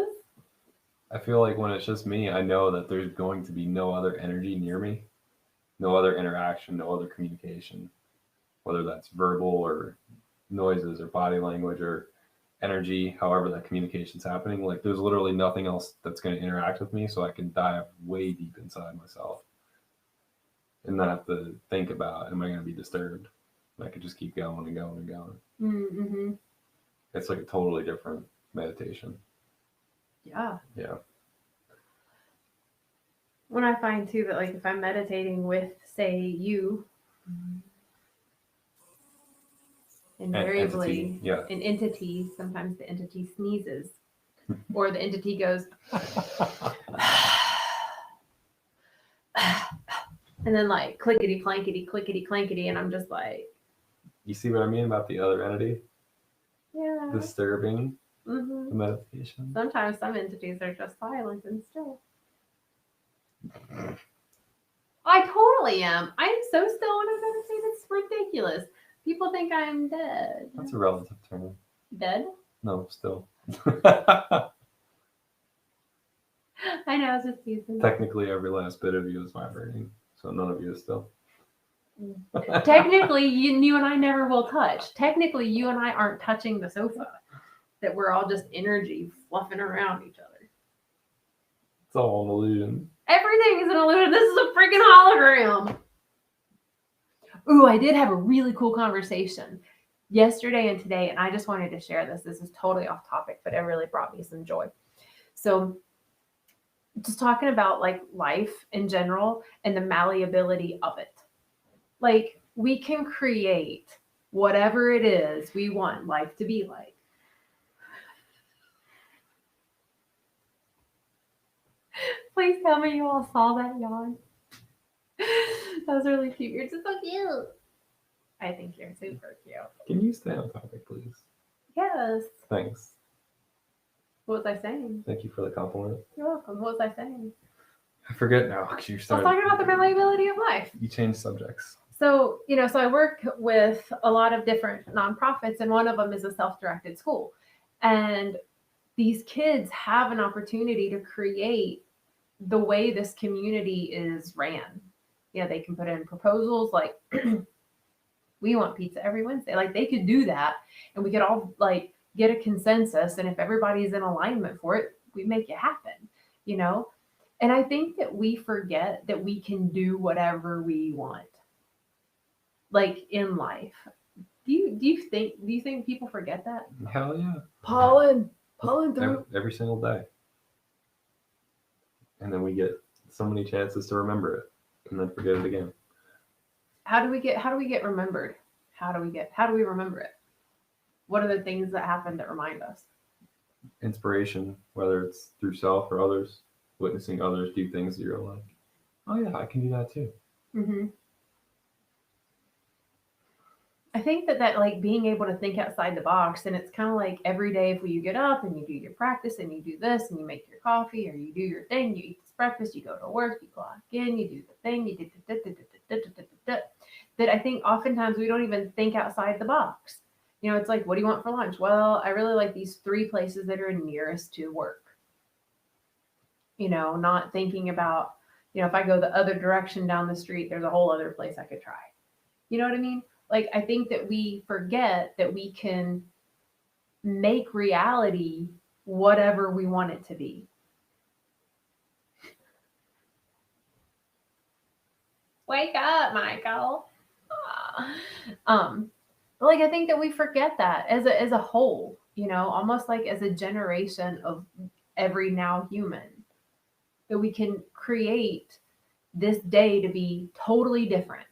Speaker 1: I feel like when it's just me, I know that there's going to be no other energy near me, no other interaction, no other communication, whether that's verbal or noises or body language or energy, however that communication's happening. Like, there's literally nothing else that's going to interact with me, so I can dive way deep inside myself and not have to think about, am I going to be disturbed? I could just keep going and going and going.
Speaker 2: Mm-hmm.
Speaker 1: It's like a totally different meditation.
Speaker 2: Yeah.
Speaker 1: Yeah.
Speaker 2: When I find too that like if I'm meditating with, say, you, invariably
Speaker 1: Entity, yeah.
Speaker 2: an entity, sometimes the entity sneezes or the entity goes and then like clickety clankety, and I'm just like,
Speaker 1: You see what I mean about the other entity
Speaker 2: yeah,
Speaker 1: disturbing
Speaker 2: mm-hmm.
Speaker 1: the meditation?
Speaker 2: Sometimes some entities are just silent and still. I totally am. I'm so still when I'm going to say that's ridiculous. People think I'm dead.
Speaker 1: That's a relative term.
Speaker 2: Dead?
Speaker 1: No, still.
Speaker 2: I know, it's just teasing.
Speaker 1: Technically, every last bit of you is vibrating, so none of you is still.
Speaker 2: Technically, you and I never will touch. Technically, you and I aren't touching the sofa. That we're all just energy fluffing around each other.
Speaker 1: It's all an illusion.
Speaker 2: Everything is an illusion. This is a freaking hologram. Ooh, I did have a really cool conversation yesterday and today, and I just wanted to share this. This is totally off topic, but it really brought me some joy. So, just talking about like life in general and the malleability of it. Like, we can create whatever it is we want life to be like. Please tell me you all saw that yawn. That was really cute. You're just so cute. I think you're super cute.
Speaker 1: Can you stay on topic, please?
Speaker 2: Yes.
Speaker 1: Thanks.
Speaker 2: What was I saying?
Speaker 1: Thank you for the compliment.
Speaker 2: You're welcome. What was I saying?
Speaker 1: I forget now. You
Speaker 2: I was
Speaker 1: started.
Speaker 2: talking about the malleability of life.
Speaker 1: You changed subjects.
Speaker 2: So, so I work with a lot of different nonprofits, and one of them is a self-directed school. And these kids have an opportunity to create the way this community is ran. They can put in proposals like, we want pizza every Wednesday. Like, they could do that, and we could all like get a consensus. And if everybody's in alignment for it, we make it happen, And I think that we forget that we can do whatever we want, like in life. Do you think people forget that?
Speaker 1: Hell yeah.
Speaker 2: Pollen through.
Speaker 1: Every single day. And then we get so many chances to remember it and then forget it again.
Speaker 2: How do we get remembered? How do we remember it? What are the things that happen that remind us?
Speaker 1: Inspiration, whether it's through self or others, witnessing others do things that you're like, oh yeah, I can do that too.
Speaker 2: Mm-hmm. I think that like being able to think outside the box, and it's kind of like every day if you get up and you do your practice and you do this and you make your coffee or you do your thing, you eat this breakfast, you go to work, you clock in, you do the thing, you do that. I think oftentimes we don't even think outside the box. It's like, what do you want for lunch? Well, I really like these 3 places that are nearest to work. Not thinking about, if I go the other direction down the street, there's a whole other place I could try. You know what I mean? Like, I think that we forget that we can make reality whatever we want it to be. Wake up, Michael. But like, I think that we forget that as a whole, almost like as a generation of every now human, that we can create this day to be totally different.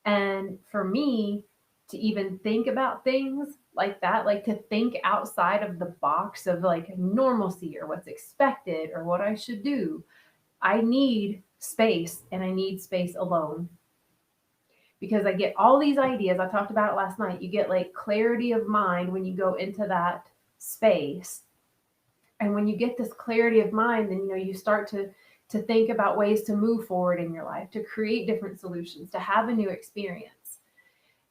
Speaker 2: And for me to even think about things like that, like to think outside of the box of like normalcy or what's expected or what I should do, I need space, and I need space alone. Because I get all these ideas. I talked about it last night. You get like clarity of mind when you go into that space. And when you get this clarity of mind, then, you start to think about ways to move forward in your life, to create different solutions, to have a new experience.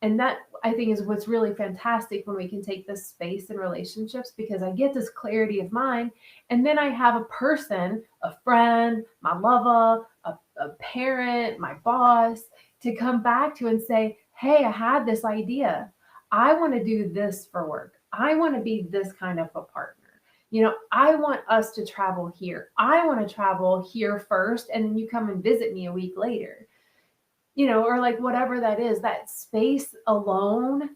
Speaker 2: And that, I think, is what's really fantastic when we can take this space in relationships, because I get this clarity of mind. And then I have a person, a friend, my lover, a parent, my boss, to come back to and say, hey, I had this idea. I want to do this for work. I want to be this kind of a partner. I want us to travel here. I want to travel here first, and then you come and visit me a week later. Or like whatever that is, that space alone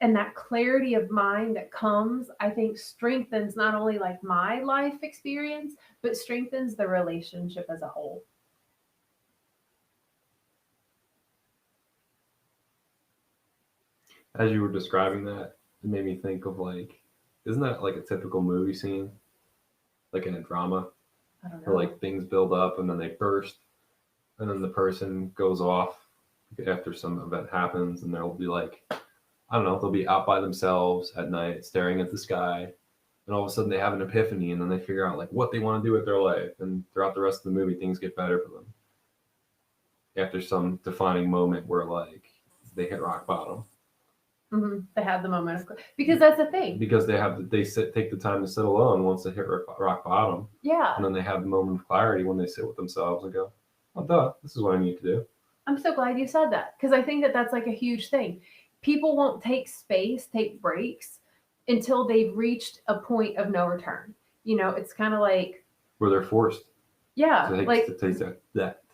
Speaker 2: and that clarity of mind that comes, I think, strengthens not only like my life experience, but strengthens the relationship as a whole.
Speaker 1: As you were describing that, it made me think of like, isn't that like a typical movie scene? Like in a drama?
Speaker 2: I don't know.
Speaker 1: Where like things build up and then they burst, and then the person goes off after some event happens, and they'll be like, I don't know, they'll be out by themselves at night staring at the sky, and all of a sudden they have an epiphany, and then they figure out like what they want to do with their life, and throughout the rest of the movie things get better for them. after some defining moment where like they hit rock bottom
Speaker 2: They had the moment of because that's the thing.
Speaker 1: because take the time to sit alone once they hit rock bottom,
Speaker 2: Yeah.
Speaker 1: and then they have the moment of clarity when they sit with themselves and go, "Oh, duh, this is what I need to do."
Speaker 2: I'm so glad you said that because I think that that's like a huge thing. People won't take breaks until they've reached a point of no return. It's kind of like,
Speaker 1: Where they're forced
Speaker 2: yeah,
Speaker 1: to
Speaker 2: like,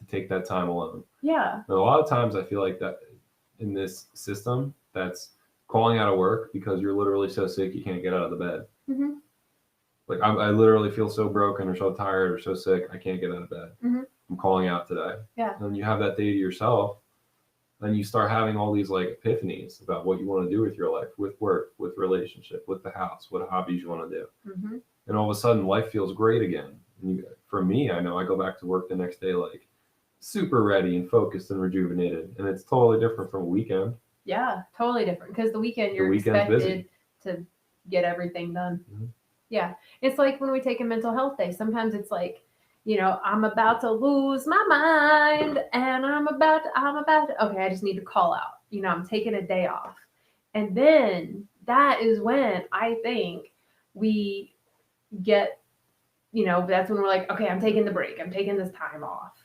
Speaker 1: take that time alone.
Speaker 2: yeah,
Speaker 1: And a lot of times, I feel like that in this system, that's calling out of work because you're literally so sick you can't get out of the bed.
Speaker 2: hmm
Speaker 1: Like I literally feel so broken or so tired or so sick I can't get out of bed.
Speaker 2: Mhm.
Speaker 1: I'm calling out today.
Speaker 2: Yeah.
Speaker 1: And you have that day to yourself, then you start having all these like epiphanies about what you want to do with your life, with work, with relationship, with the house, what hobbies you want to do.
Speaker 2: hmm
Speaker 1: And all of a sudden life feels great again. And for me, I know I go back to work the next day like super ready and focused and rejuvenated, and it's totally different from a weekend.
Speaker 2: Yeah, totally different because the weekend you're
Speaker 1: weekend's
Speaker 2: expected to get everything done.
Speaker 1: Mhm.
Speaker 2: Yeah, it's like when we take a mental health day. Sometimes it's like, I'm about to lose my mind, and I'm about to. Okay, I just need to call out. I'm taking a day off, and then that is when I think we get. That's when we're like, okay, I'm taking the break. I'm taking this time off.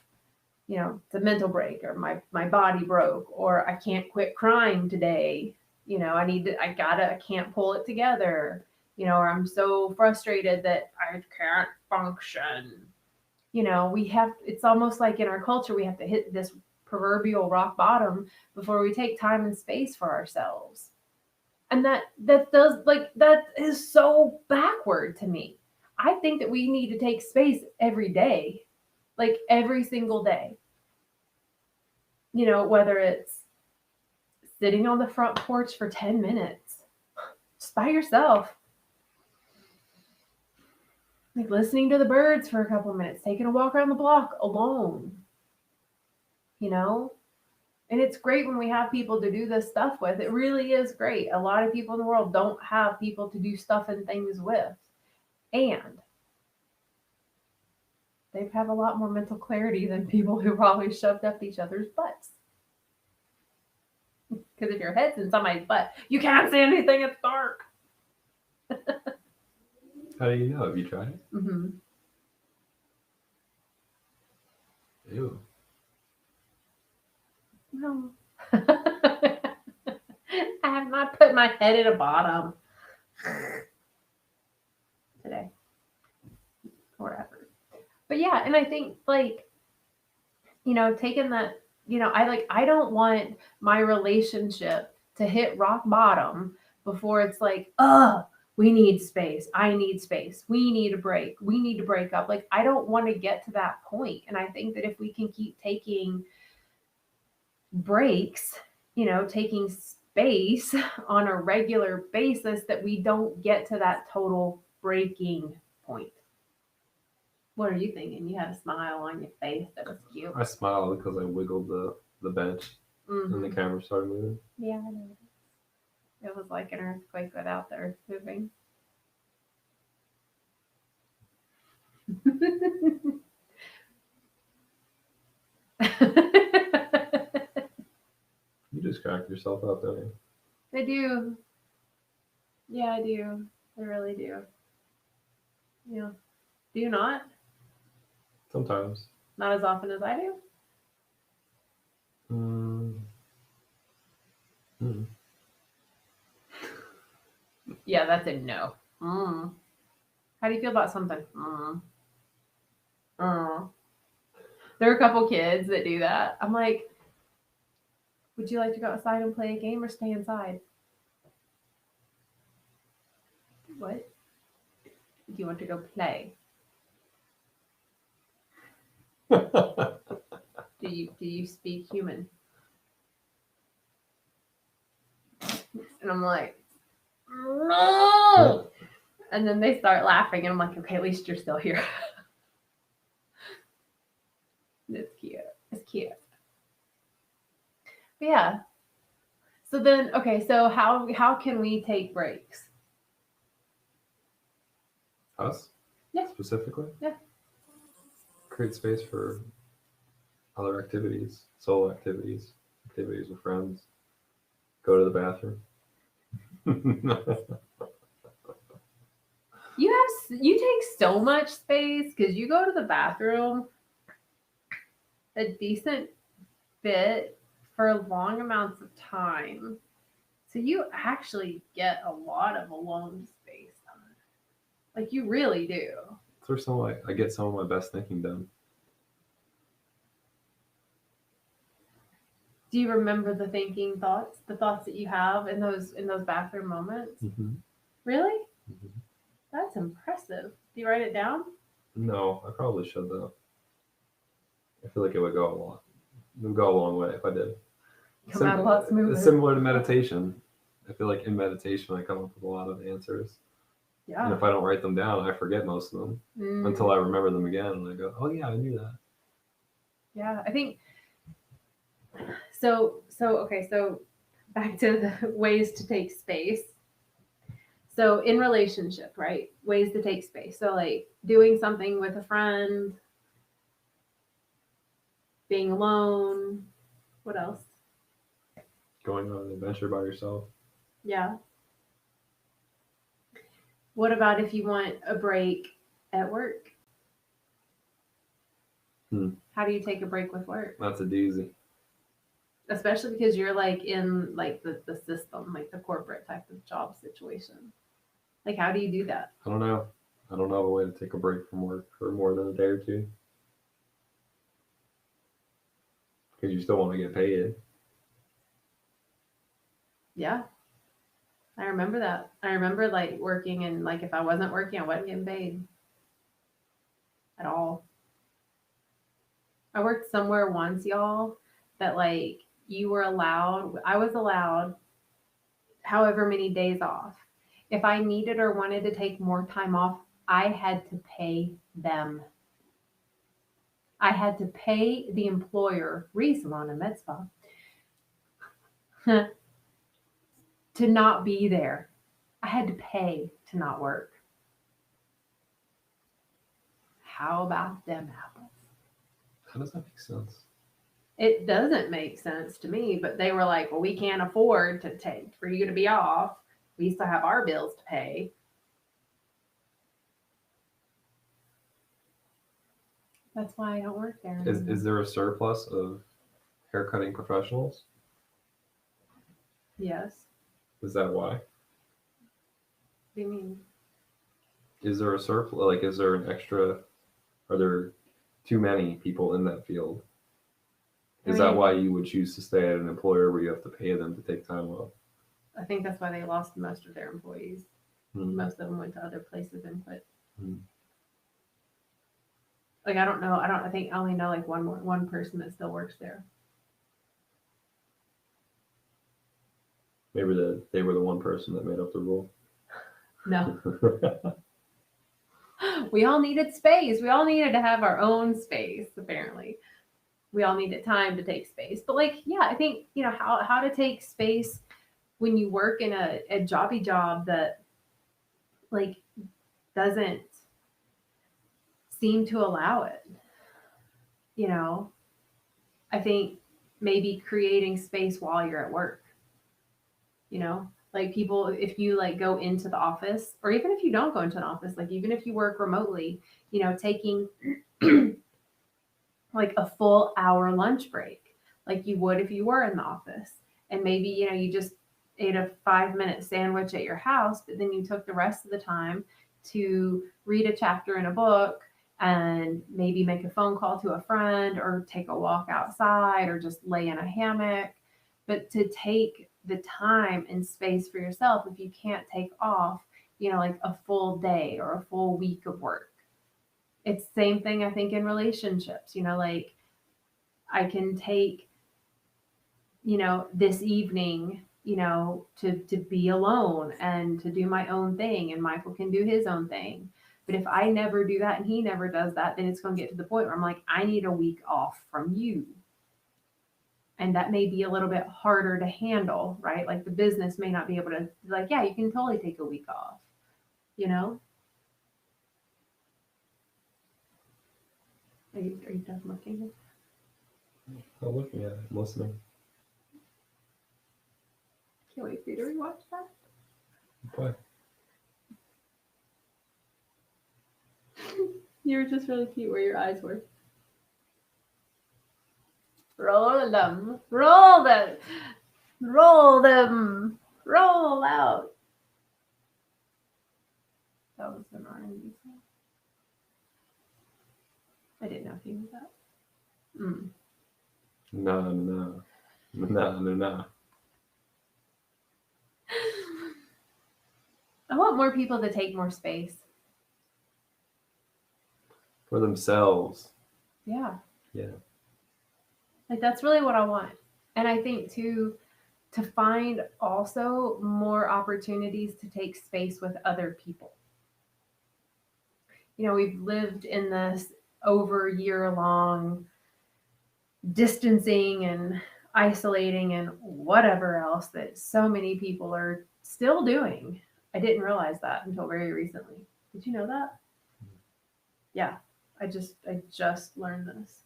Speaker 2: It's a mental break, or my body broke, or I can't quit crying today. I can't pull it together, or I'm so frustrated that I can't function. It's almost like in our culture, we have to hit this proverbial rock bottom before we take time and space for ourselves. And that is so backward to me. I think that we need to take space every day, like every single day. Whether it's sitting on the front porch for 10 minutes just by yourself, like listening to the birds for a couple minutes, taking a walk around the block alone, and it's great when we have people to do this stuff with. It really is great. A lot of people in the world don't have people to do stuff and things with, and they have a lot more mental clarity than people who probably shoved up each other's butts. Because if your head's in somebody's butt, you can't see anything. It's dark.
Speaker 1: How do you know? Have you tried it?
Speaker 2: Mm-hmm.
Speaker 1: Ew.
Speaker 2: No. I have not put my head in a bottom today or ever. But yeah, and I think like, taking that, I don't want my relationship to hit rock bottom before it's like, we need space. I need space. We need a break. We need to break up. Like, I don't want to get to that point. And I think that if we can keep taking breaks, taking space on a regular basis, that we don't get to that total breaking point. What are you thinking? You had a smile on your face that was cute.
Speaker 1: I smiled because I wiggled the bench and the camera started moving.
Speaker 2: Yeah, I know. It was like an earthquake without the earth moving.
Speaker 1: You just cracked yourself up, don't you?
Speaker 2: I do. Yeah, I do. I really do. Yeah. Do you not?
Speaker 1: Sometimes.
Speaker 2: Not as often as I do?
Speaker 1: Mm.
Speaker 2: Yeah, that's a no. How do you feel about something? There are a couple kids that do that. I'm like, would you like to go outside and play a game or stay inside? What? Do you want to go play? Do you speak human? And I'm like, no. And then they start laughing, and I'm like, okay, at least you're still here. It's cute. It's cute. But yeah. So then, okay, so how can we take breaks?
Speaker 1: Us?
Speaker 2: Yeah.
Speaker 1: Specifically?
Speaker 2: Yeah.
Speaker 1: Create space for other activities, solo activities, activities with friends. Go to the bathroom.
Speaker 2: You take so much space because you go to the bathroom a decent bit for long amounts of time. So you actually get a lot of alone space time. Like you really do.
Speaker 1: That's where I get some of my best thinking done.
Speaker 2: Do you remember the thoughts that you have in those bathroom moments?
Speaker 1: Mm-hmm.
Speaker 2: Really?
Speaker 1: Mm-hmm.
Speaker 2: That's impressive. Do you write it down?
Speaker 1: No, I probably should though. I feel like it would go a lot. It would go a long way if I did.
Speaker 2: Come out a lot smoother.
Speaker 1: Similar to meditation. I feel like in meditation I come up with a lot of answers.
Speaker 2: Yeah.
Speaker 1: And if I don't write them down, I forget most of them until I remember them again and I go, oh yeah, I knew that.
Speaker 2: Yeah, I think so okay, so back to the ways to take space. So in relationship, right? Ways to take space. So like doing something with a friend, being alone, what else?
Speaker 1: Going on an adventure by yourself.
Speaker 2: Yeah. What about if you want a break at work? How do you take a break with work?
Speaker 1: That's a doozy.
Speaker 2: Especially because you're like in like the system, like the corporate type of job situation. Like how do you do that?
Speaker 1: I don't know. I don't know a way to take a break from work for more than a day or two. Because you still want to get paid.
Speaker 2: Yeah. I remember that. I remember like working and like if I wasn't working, I wasn't getting paid at all. I worked somewhere once, y'all, that like I was allowed however many days off. If I needed or wanted to take more time off, I had to pay them. I had to pay the employer, Rieselon and Metzva, to not be there. I had to pay to not work. How about them apples?
Speaker 1: How does that make sense?
Speaker 2: It doesn't make sense to me, but they were like, well, we can't afford to take for you to be off. We still have our bills to pay. That's why I don't work there.
Speaker 1: Is there a surplus of haircutting professionals?
Speaker 2: Yes.
Speaker 1: Is that why?
Speaker 2: What do you mean?
Speaker 1: Is there a surplus? Like, is there an extra? Are there too many people in that field? Is that why you would choose to stay at an employer where you have to pay them to take time off?
Speaker 2: I think that's why they lost most of their employees. Most of them went to other places and quit. Like I don't know. I think I only know like one person that still works there.
Speaker 1: Maybe they were the one person that made up the rule.
Speaker 2: No. We all needed space. We all needed to have our own space, apparently. We all needed time to take space. But like, yeah, I think, you know, how to take space when you work in a jobby job that like doesn't seem to allow it. You know, I think maybe creating space while you're at work. You know, like people, if you like go into the office, or even if you don't go into an office, like even if you work remotely, you know, taking like a full hour lunch break, like you would if you were in the office. And maybe, you know, you just ate a 5-minute sandwich at your house, but then you took the rest of the time to read a chapter in a book and maybe make a phone call to a friend or take a walk outside or just lay in a hammock. But to take the time and space for yourself, if you can't take off, you know, like a full day or a full week of work. It's the same thing, I think, in relationships, you know, like I can take, you know, this evening, you know, to be alone and to do my own thing, and Michael can do his own thing. But if I never do that and he never does that, then it's going to get to the point where I'm like, I need a week off from you. And that may be a little bit harder to handle, right? Like the business may not be able to, like, yeah, you can totally take a week off, you know? Are you done looking?
Speaker 1: I'm looking at it. I'm listening.
Speaker 2: Can't wait for you to rewatch that.
Speaker 1: But
Speaker 2: You were just really cute where your eyes were. Roll them. Roll them. Roll them. Roll out. That was an R&B song. I didn't know if you knew that.
Speaker 1: no.
Speaker 2: I want more people to take more space.
Speaker 1: For themselves.
Speaker 2: Yeah.
Speaker 1: Yeah.
Speaker 2: Like that's really what I want. And I think too, to find also more opportunities to take space with other people. You know, we've lived in this over year long distancing and isolating and whatever else that so many people are still doing. I didn't realize that until very recently. Did you know that? Yeah. I just learned this.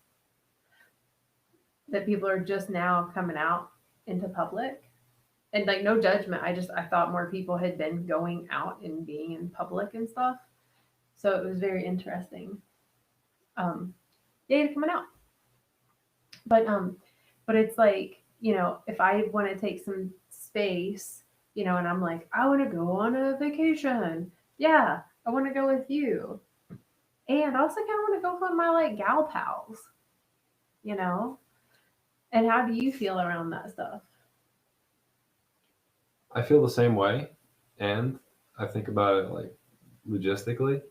Speaker 2: That people are just now coming out into public. And like no judgment. I thought more people had been going out and being in public and stuff. So it was very interesting. Yeah, coming out. But it's like, you know, if I want to take some space, you know, and I'm like, I want to go on a vacation. Yeah, I want to go with you. And I also kind of want to go with my like gal pals, you know? And how do you feel around that stuff?
Speaker 1: I feel the same way. And I think about it like logistically.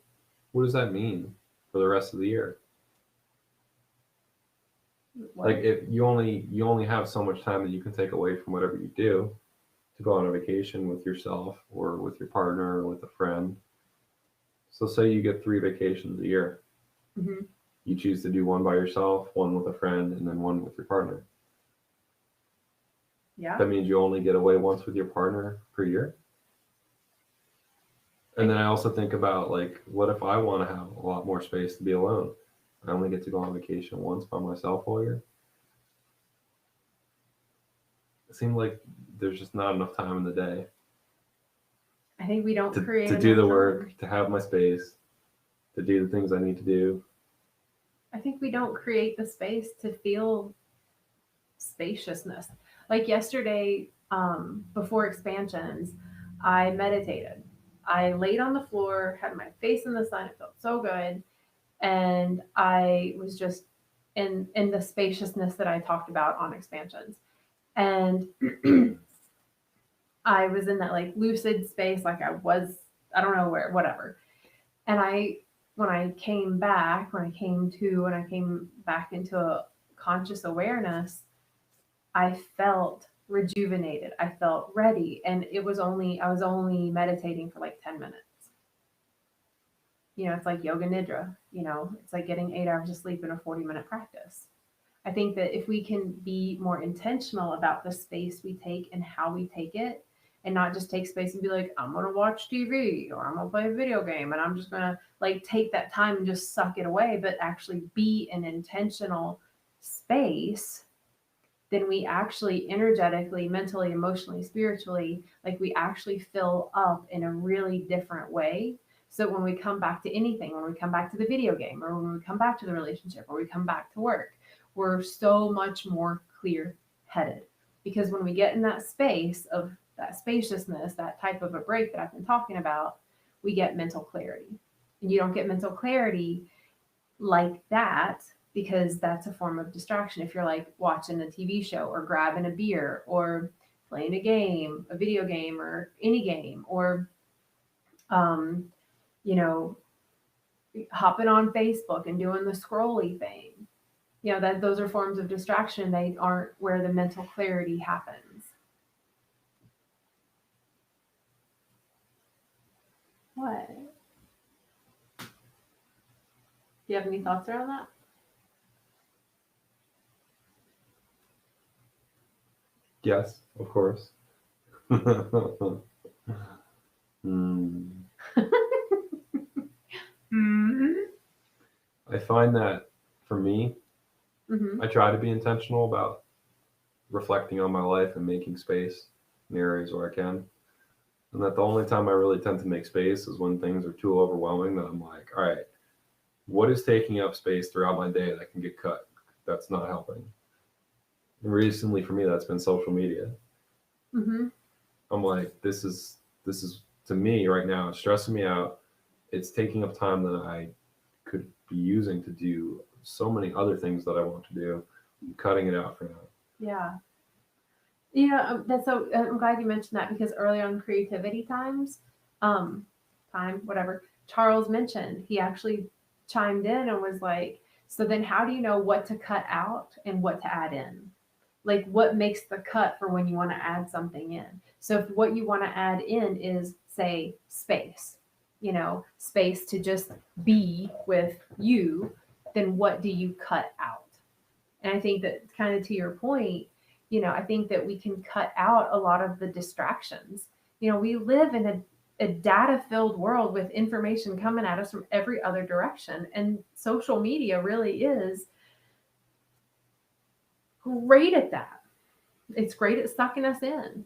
Speaker 1: What does that mean for the rest of the year?
Speaker 2: What?
Speaker 1: Like if you only have so much time that you can take away from whatever you do to go on a vacation with yourself or with your partner or with a friend. So say you get 3 vacations a year.
Speaker 2: Mm-hmm.
Speaker 1: You choose to do one by yourself, one with a friend, and then one with your partner.
Speaker 2: Yeah.
Speaker 1: That means you only get away once with your partner per year. And then I also think about like, what if I want to have a lot more space to be alone? I only get to go on vacation once by myself all year. It seems like there's just not enough time in the day
Speaker 2: I think we don't create
Speaker 1: to do
Speaker 2: enough
Speaker 1: the
Speaker 2: time.
Speaker 1: work, to have my space, to do the things I need to do.
Speaker 2: I think we don't create the space to feel spaciousness. Like yesterday, before expansions, I meditated. I laid on the floor, had my face in the sun. It felt so good. And I was just in the spaciousness that I talked about on expansions. And I was in that like lucid space, like I don't know where, whatever. And when I came back into a conscious awareness, I felt rejuvenated. I felt ready. And I was only meditating for like 10 minutes. You know, it's like yoga nidra, you know, it's like getting 8 hours of sleep in a 40-minute practice. I think that if we can be more intentional about the space we take and how we take it, and not just take space and be like, I'm going to watch TV or I'm going to play a video game and I'm just going to like take that time and just suck it away, but actually be an intentional space, then we actually energetically, mentally, emotionally, spiritually, like we actually fill up in a really different way. So when we come back to anything, when we come back to the video game or when we come back to the relationship or we come back to work, we're so much more clear headed. Because when we get in that space of that spaciousness, that type of a break that I've been talking about, we get mental clarity. And you don't get mental clarity like that because that's a form of distraction. If you're like watching a TV show or grabbing a beer or playing a game, a video game or any game, or, you know, hopping on Facebook and doing the scrolly thing, you know, that those are forms of distraction. They aren't where the mental clarity happens. What? Do you have any thoughts around that?
Speaker 1: Yes, of course.
Speaker 2: Mm-hmm.
Speaker 1: I find that for me,
Speaker 2: Mm-hmm.
Speaker 1: I try to be intentional about reflecting on my life and making space in the areas where I can. And that the only time I really tend to make space is when things are too overwhelming that I'm like, all right, what is taking up space throughout my day that can get cut? That's not helping. And recently for me, that's been social media.
Speaker 2: Mm-hmm.
Speaker 1: I'm like, this is to me right now, it's stressing me out. It's taking up time that I could be using to do so many other things that I want to do. I'm cutting it out for now.
Speaker 2: Yeah. Yeah, that's so. I'm glad you mentioned that because early on creativity whatever. Charles mentioned he actually chimed in and was like, "So then, how do you know what to cut out and what to add in? Like, what makes the cut for when you want to add something in? So if what you want to add in is, say, space, space to just be with you, then what do you cut out?" And I think that kind of to your point, I think that we can cut out a lot of the distractions. We live in a data filled world with information coming at us from every other direction. And social media really is great at that. It's great at sucking us in,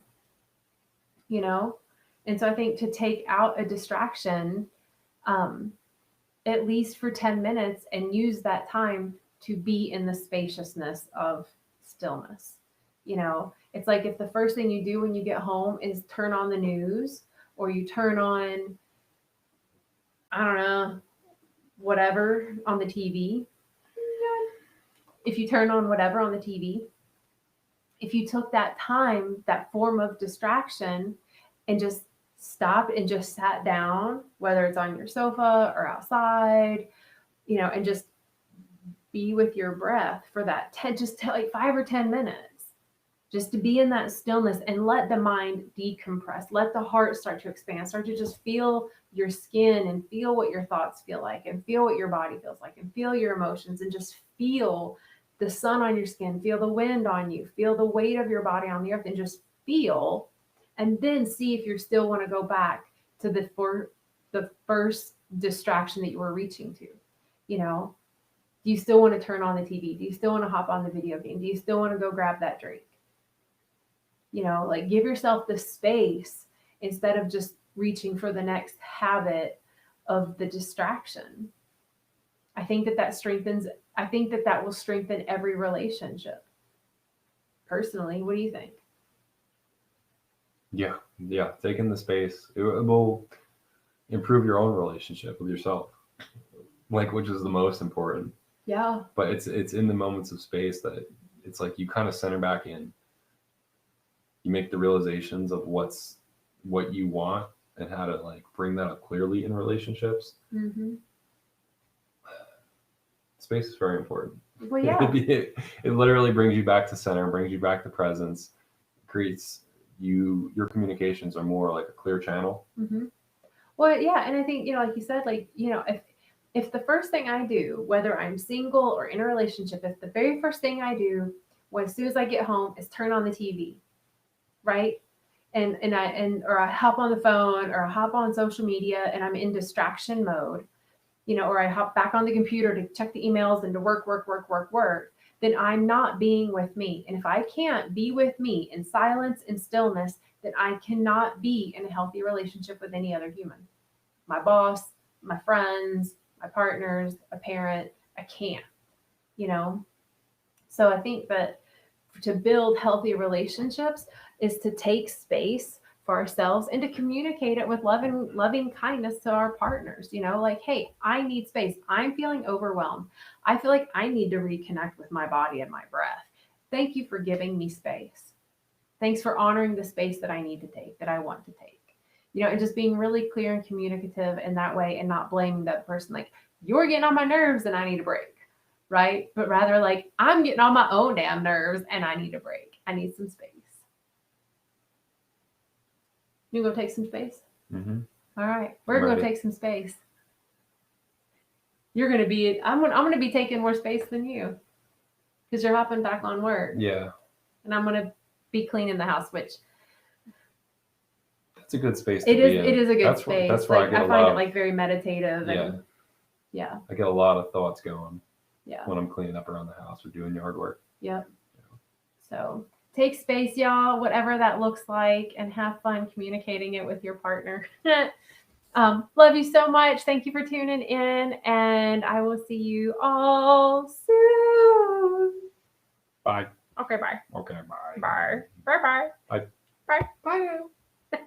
Speaker 2: And so I think to take out a distraction, at least for 10 minutes and use that time to be in the spaciousness of stillness. It's like if the first thing you do when you get home is turn on the news or you turn on, I don't know, whatever on the TV. If you turn on whatever on the TV, if you took that time, that form of distraction, and just stopped and just sat down, whether it's on your sofa or outside, and just be with your breath for that like 5 or 10 minutes, just to be in that stillness and let the mind decompress, let the heart start to expand, start to just feel your skin and feel what your thoughts feel like and feel what your body feels like and feel your emotions and just feel the sun on your skin, feel the wind on you, feel the weight of your body on the earth and just feel, and then see if you still want to go back to the first distraction that you were reaching to. Do you still want to turn on the TV? Do you still want to hop on the video game? Do you still want to go grab that drink? Like give yourself the space instead of just reaching for the next habit of the distraction. I think that will strengthen every relationship. Personally, what do you think?
Speaker 1: Yeah. Taking the space, it will improve your own relationship with yourself, which is the most important.
Speaker 2: Yeah.
Speaker 1: But it's in the moments of space that it's like you kind of center back in. You make the realizations of what you want and how to bring that up clearly in relationships.
Speaker 2: Mm-hmm.
Speaker 1: Space is very important.
Speaker 2: Well, yeah.
Speaker 1: It literally brings you back to center, brings you back to presence, creates your communications are more like a clear channel.
Speaker 2: Mm-hmm. Well, yeah, and I think like you said, if the first thing I do, whether I'm single or in a relationship, if the very first thing I do as soon as I get home is turn on the TV, right? Or I hop on the phone or I hop on social media and I'm in distraction mode, or I hop back on the computer to check the emails and to work, then I'm not being with me. And if I can't be with me in silence and stillness, then I cannot be in a healthy relationship with any other human. My boss, my friends, my partners, a parent, I can't, So I think that to build healthy relationships is to take space for ourselves and to communicate it with loving kindness to our partners, hey, I need space. I'm feeling overwhelmed. I feel like I need to reconnect with my body and my breath. Thank you for giving me space. Thanks for honoring the space that I need to take, that I want to take. And just being really clear and communicative in that way and not blaming that person like, you're getting on my nerves and I need a break, right? But rather like, I'm getting on my own damn nerves and I need a break. I need some space. You gonna take some space?
Speaker 1: Mm-hmm.
Speaker 2: All right, we're gonna take some space. You're gonna be. I'm gonna be taking more space than you, because you're hopping back on work.
Speaker 1: Yeah.
Speaker 2: And I'm gonna be cleaning the house, which
Speaker 1: it's a good space to be in.
Speaker 2: It is a good space.
Speaker 1: That's where I
Speaker 2: find it very meditative.
Speaker 1: Yeah.
Speaker 2: And, yeah.
Speaker 1: I get a lot of thoughts going.
Speaker 2: Yeah.
Speaker 1: when I'm cleaning up around the house or doing yard work.
Speaker 2: Yep. So take space, y'all, whatever that looks like, and have fun communicating it with your partner. Love you so much. Thank you for tuning in, and I will see you all soon.
Speaker 1: Bye.
Speaker 2: Okay, bye.
Speaker 1: Okay, bye.
Speaker 2: Bye. Bye. Bye.
Speaker 1: Bye.
Speaker 2: Bye. Bye.